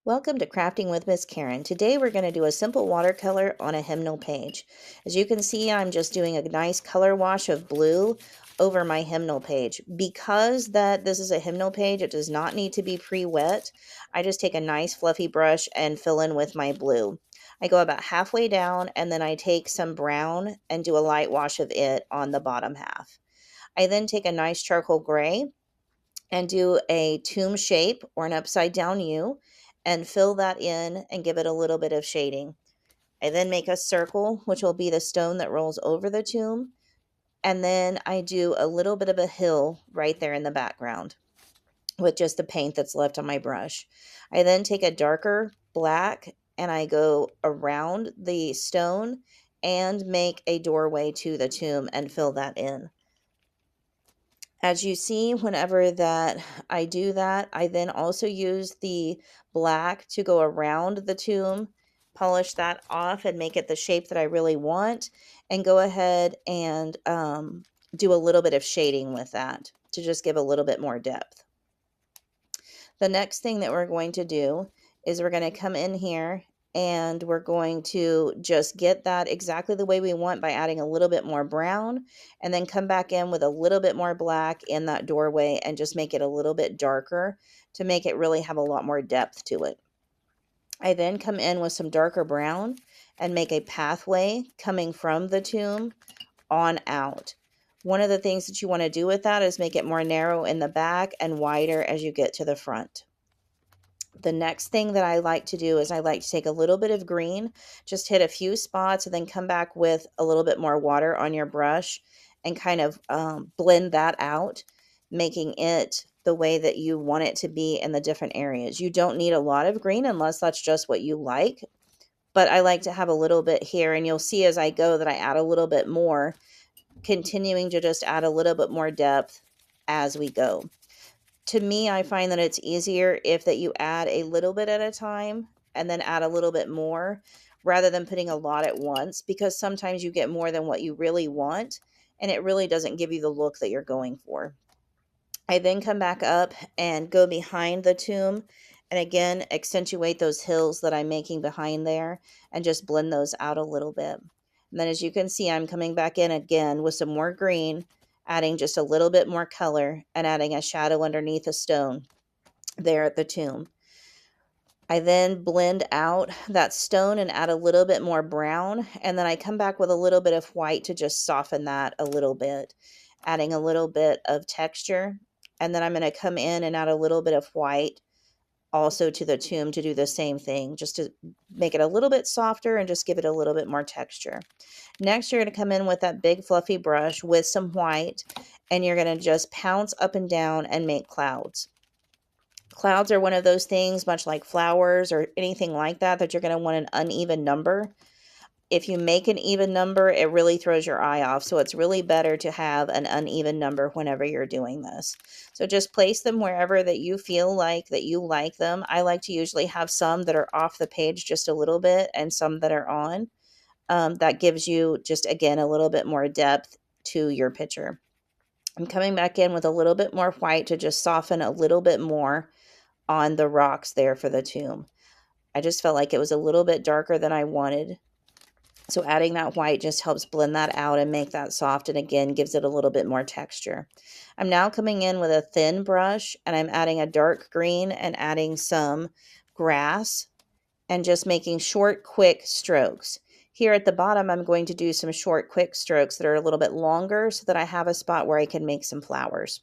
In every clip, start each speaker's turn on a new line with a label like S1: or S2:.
S1: Welcome to Crafting with Miss Karen. Today we're going to do a simple watercolor on a hymnal page. As you can see, I'm just doing a nice color wash of blue over my hymnal page. Because this is a hymnal page, it does not need to be pre-wet. I just take a nice fluffy brush and fill in with my blue. I go about halfway down and then I take some brown and do a light wash of it on the bottom half. I then take a nice charcoal gray and do a tomb shape or an upside down U and fill that in and give it a little bit of shading. I then make a circle, which will be the stone that rolls over the tomb. And then I do a little bit of a hill right there in the background with just the paint that's left on my brush. I then take a darker black and I go around the stone and make a doorway to the tomb and fill that in. As you see, whenever that I do that, I then also use the black to go around the tomb, polish that off and make it the shape that I really want, and go ahead and do a little bit of shading with that to just give a little bit more depth. The next thing that we're going to do is we're going to come in here and we're going to just get that exactly the way we want by adding a little bit more brown, and then come back in with a little bit more black in that doorway and just make it a little bit darker to make it really have a lot more depth to it. I then come in with some darker brown and make a pathway coming from the tomb on out. One of the things that you want to do with that is make it more narrow in the back and wider as you get to the front. The next thing that I like to do is I like to take a little bit of green, just hit a few spots, and then come back with a little bit more water on your brush and kind of blend that out, making it the way that you want it to be in the different areas. You don't need a lot of green unless that's just what you like, but I like to have a little bit here, and you'll see as I go that I add a little bit more, continuing to just add a little bit more depth as we go. To me, I find that it's easier if that you add a little bit at a time and then add a little bit more rather than putting a lot at once, because sometimes you get more than what you really want and it really doesn't give you the look that you're going for. I then come back up and go behind the tomb and again accentuate those hills that I'm making behind there and just blend those out a little bit. And then as you can see, I'm coming back in again with some more green, adding just a little bit more color and adding a shadow underneath a stone there at the tomb. I then blend out that stone and add a little bit more brown, and then I come back with a little bit of white to just soften that a little bit, adding a little bit of texture. And then I'm going to come in and add a little bit of white also to the tomb to do the same thing, just to make it a little bit softer and just give it a little bit more texture. Next, you're going to come in with that big fluffy brush with some white, and you're going to just pounce up and down and make clouds. Clouds are one of those things, much like flowers or anything like that, that you're going to want an uneven number. If you make an even number, it really throws your eye off. So it's really better to have an uneven number whenever you're doing this. So just place them wherever that you feel like that you like them. I like to usually have some that are off the page just a little bit and some that are on. That gives you just, again, a little bit more depth to your picture. I'm coming back in with a little bit more white to just soften a little bit more on the rocks there for the tomb. I just felt like it was a little bit darker than I wanted. So adding that white just helps blend that out and make that soft, and again gives it a little bit more texture. I'm now coming in with a thin brush and I'm adding a dark green and adding some grass and just making short, quick strokes. Here at the bottom, I'm going to do some short, quick strokes that are a little bit longer so that I have a spot where I can make some flowers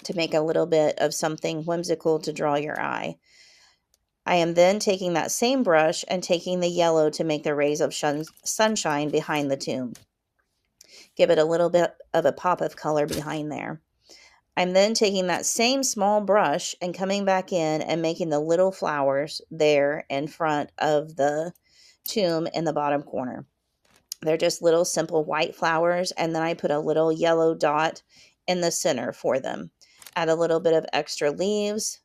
S1: to make a little bit of something whimsical to draw your eye. I am then taking that same brush and taking the yellow to make the rays of sunshine behind the tomb. Give it a little bit of a pop of color behind there. I'm then taking that same small brush and coming back in and making the little flowers there in front of the tomb in the bottom corner. They're just little simple white flowers, and then I put a little yellow dot in the center for them. Add a little bit of extra leaves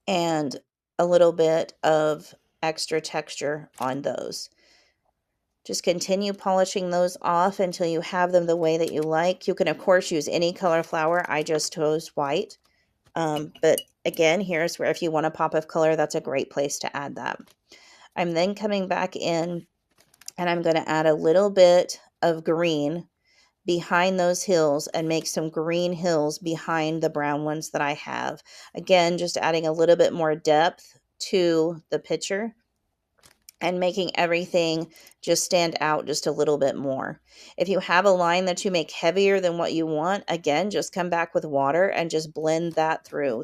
S1: and a little bit of extra texture on those. Just continue polishing those off until you have them the way that you like. You can, of course, use any color flower. I just chose white. But again, here's where if you want a pop of color, that's a great place to add that. I'm then coming back in and I'm going to add a little bit of green behind those hills and make some green hills behind the brown ones that I have. Again, just adding a little bit more depth to the picture and making everything just stand out just a little bit more. If you have a line that you make heavier than what you want, again, just come back with water and just blend that through.